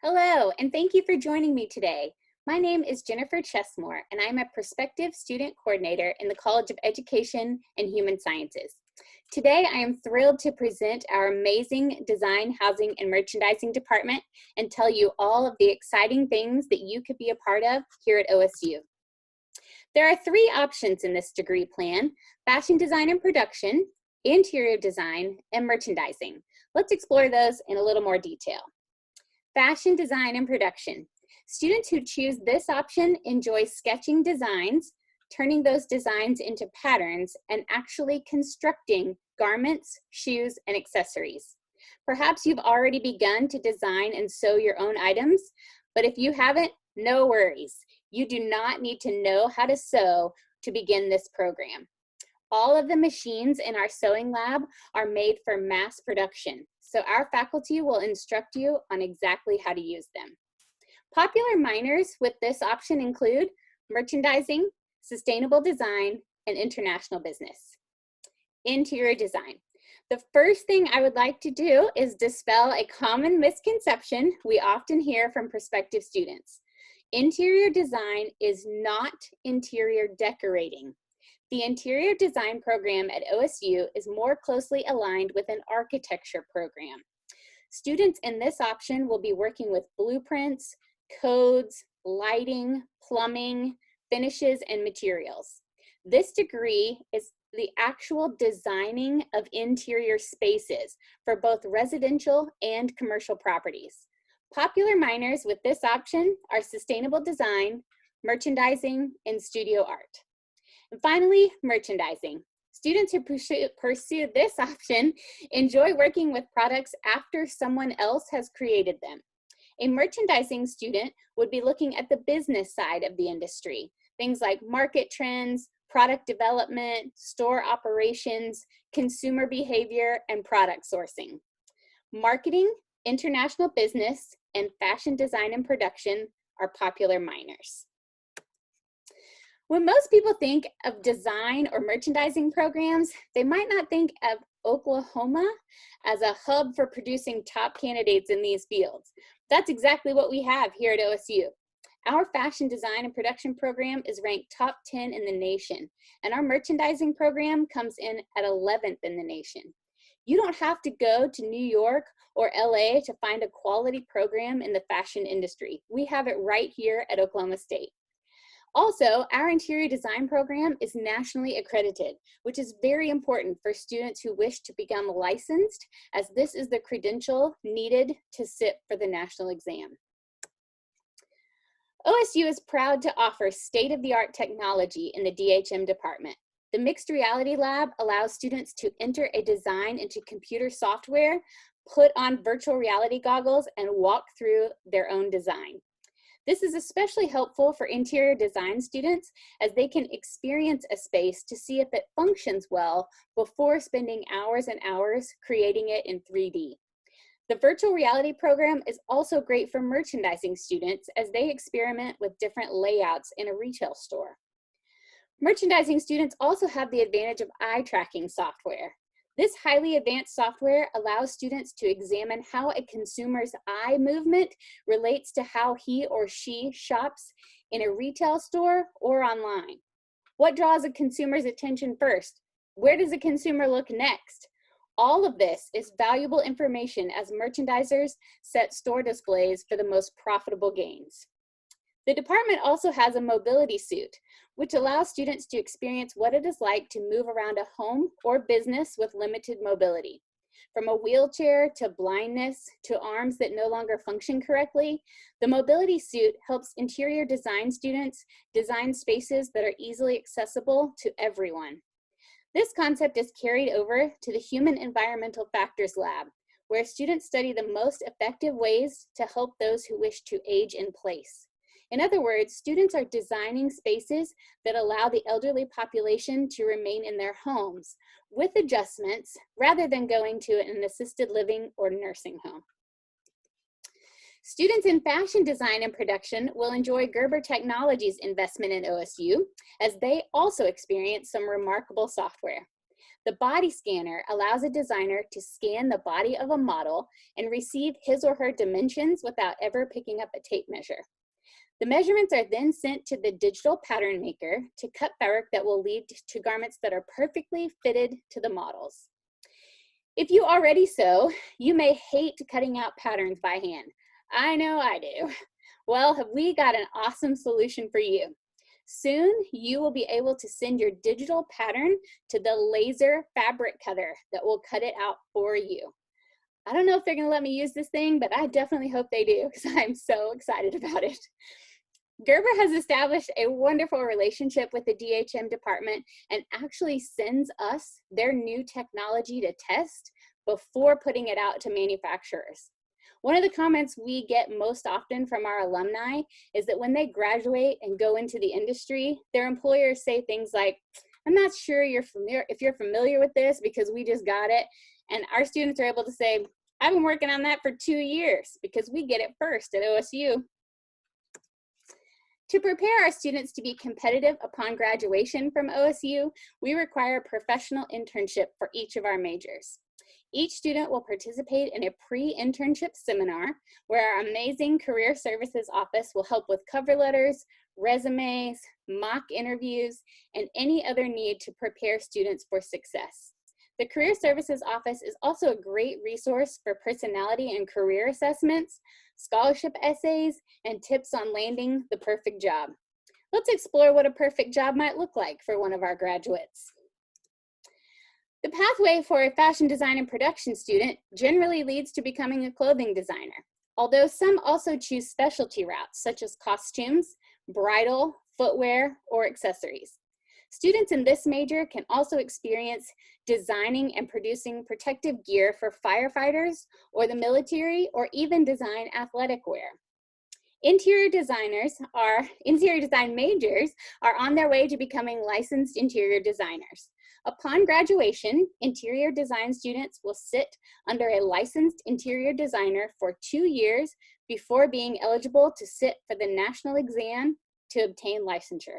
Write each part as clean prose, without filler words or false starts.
Hello, and thank you for joining me today. My name is Jennifer Chesmore, and I'm a prospective student coordinator in the College of Education and Human Sciences. Today, I am thrilled to present our amazing Design, Housing, and Merchandising department and tell you all of the exciting things that you could be a part of here at OSU. There are three options in this degree plan: fashion design and production, interior design, and merchandising. Let's explore those in a little more detail. Fashion design and production. Students who choose this option enjoy sketching designs, turning those designs into patterns, and actually constructing garments, shoes, and accessories. Perhaps you've already begun to design and sew your own items, but if you haven't, no worries. You do not need to know how to sew to begin this program. All of the machines in our sewing lab are made for mass production, so our faculty will instruct you on exactly how to use them. Popular minors with this option include merchandising, sustainable design, and international business. Interior design. The first thing I would like to do is dispel a common misconception we often hear from prospective students. Interior design is not interior decorating. The interior design program at OSU is more closely aligned with an architecture program. Students in this option will be working with blueprints, codes, lighting, plumbing, finishes, and materials. This degree is the actual designing of interior spaces for both residential and commercial properties. Popular minors with this option are sustainable design, merchandising, and studio art. And finally, merchandising. Students who pursue this option enjoy working with products after someone else has created them. A merchandising student would be looking at the business side of the industry, things like market trends, product development, store operations, consumer behavior, and product sourcing. Marketing, international business, and fashion design and production are popular minors. When most people think of design or merchandising programs, they might not think of Oklahoma as a hub for producing top candidates in these fields. That's exactly what we have here at OSU. Our fashion design and production program is ranked top 10 in the nation, and our merchandising program comes in at 11th in the nation. You don't have to go to New York or LA to find a quality program in the fashion industry. We have it right here at Oklahoma State. Also, our interior design program is nationally accredited, which is very important for students who wish to become licensed, as this is the credential needed to sit for the national exam. OSU is proud to offer state-of-the-art technology in the DHM department. The Mixed Reality Lab allows students to enter a design into computer software, put on virtual reality goggles, and walk through their own design. This is especially helpful for interior design students, as they can experience a space to see if it functions well before spending hours and hours creating it in 3D. The virtual reality program is also great for merchandising students, as they experiment with different layouts in a retail store. Merchandising students also have the advantage of eye tracking software. This highly advanced software allows students to examine how a consumer's eye movement relates to how he or she shops in a retail store or online. What draws a consumer's attention first? Where does a consumer look next? All of this is valuable information as merchandisers set store displays for the most profitable gains. The department also has a mobility suit, which allows students to experience what it is like to move around a home or business with limited mobility. From a wheelchair to blindness to arms that no longer function correctly, the mobility suit helps interior design students design spaces that are easily accessible to everyone. This concept is carried over to the Human Environmental Factors Lab, where students study the most effective ways to help those who wish to age in place. In other words, students are designing spaces that allow the elderly population to remain in their homes with adjustments rather than going to an assisted living or nursing home. Students in fashion design and production will enjoy Gerber Technologies' investment in OSU, as they also experience some remarkable software. The body scanner allows a designer to scan the body of a model and receive his or her dimensions without ever picking up a tape measure. The measurements are then sent to the digital pattern maker to cut fabric that will lead to garments that are perfectly fitted to the models. If you already sew, you may hate cutting out patterns by hand. I know I do. Well, have we got an awesome solution for you. Soon, you will be able to send your digital pattern to the laser fabric cutter that will cut it out for you. I don't know if they're gonna let me use this thing, but I definitely hope they do because I'm so excited about it. Gerber has established a wonderful relationship with the DHM department and actually sends us their new technology to test before putting it out to manufacturers. One of the comments we get most often from our alumni is that when they graduate and go into the industry, their employers say things like, I'm not sure if you're familiar with this because we just got it. And our students are able to say, I've been working on that for 2 years because we get it first at OSU. To prepare our students to be competitive upon graduation from OSU, we require a professional internship for each of our majors. Each student will participate in a pre-internship seminar where our amazing Career Services Office will help with cover letters, resumes, mock interviews, and any other need to prepare students for success. The Career Services Office is also a great resource for personality and career assessments, scholarship essays, and tips on landing the perfect job. Let's explore what a perfect job might look like for one of our graduates. The pathway for a fashion design and production student generally leads to becoming a clothing designer, although some also choose specialty routes such as costumes, bridal, footwear, or accessories. Students in this major can also experience designing and producing protective gear for firefighters or the military, or even design athletic wear. Interior design majors are on their way to becoming licensed interior designers. Upon graduation, interior design students will sit under a licensed interior designer for 2 years before being eligible to sit for the national exam to obtain licensure.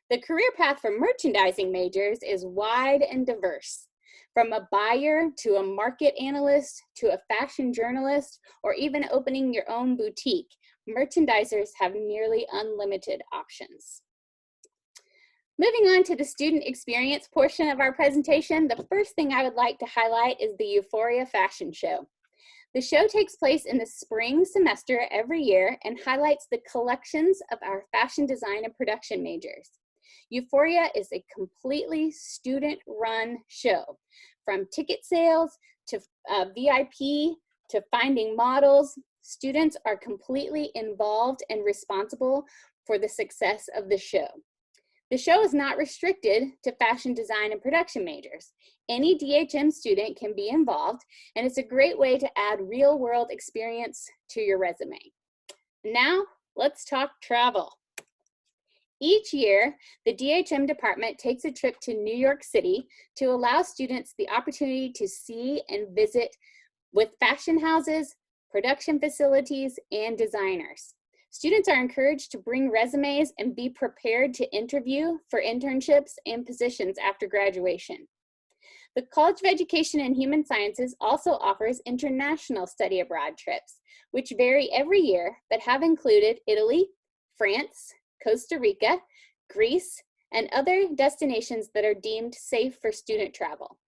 The career path for merchandising majors is wide and diverse. From a buyer to a market analyst to a fashion journalist, or even opening your own boutique, merchandisers have nearly unlimited options. Moving on to the student experience portion of our presentation, the first thing I would like to highlight is the Euphoria Fashion Show. The show takes place in the spring semester every year and highlights the collections of our fashion design and production majors. Euphoria is a completely student-run show, from ticket sales to VIP to finding models. Students are completely involved and responsible for the success of the show. The show is not restricted to fashion design and production majors. Any DHM student can be involved, and it's a great way to add real-world experience to your resume. Now, let's talk travel. Each year, the DHM department takes a trip to New York City to allow students the opportunity to see and visit with fashion houses, production facilities, and designers. Students are encouraged to bring resumes and be prepared to interview for internships and positions after graduation. The College of Education and Human Sciences also offers international study abroad trips, which vary every year but have included Italy, France, Costa Rica, Greece, and other destinations that are deemed safe for student travel.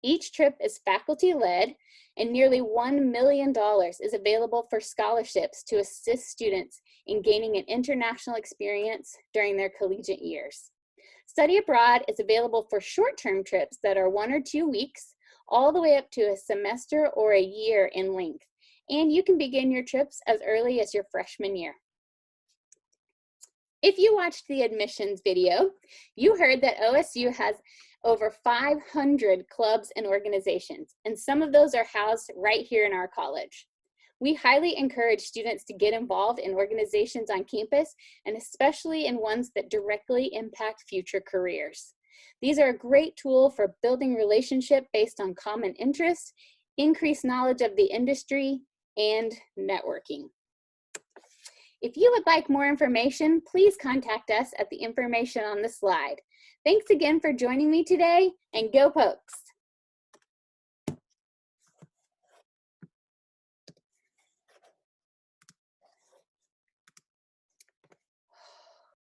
Each trip is faculty-led, and nearly $1 million is available for scholarships to assist students in gaining an international experience during their collegiate years. Study abroad is available for short-term trips that are 1 or 2 weeks, all the way up to a semester or a year in length, and you can begin your trips as early as your freshman year. If you watched the admissions video, you heard that OSU has over 500 clubs and organizations, and some of those are housed right here in our college. We highly encourage students to get involved in organizations on campus, and especially in ones that directly impact future careers. These are a great tool for building relationship based on common interests, increased knowledge of the industry, and networking. If you would like more information, please contact us at the information on the slide. Thanks again for joining me today, and go Pokes!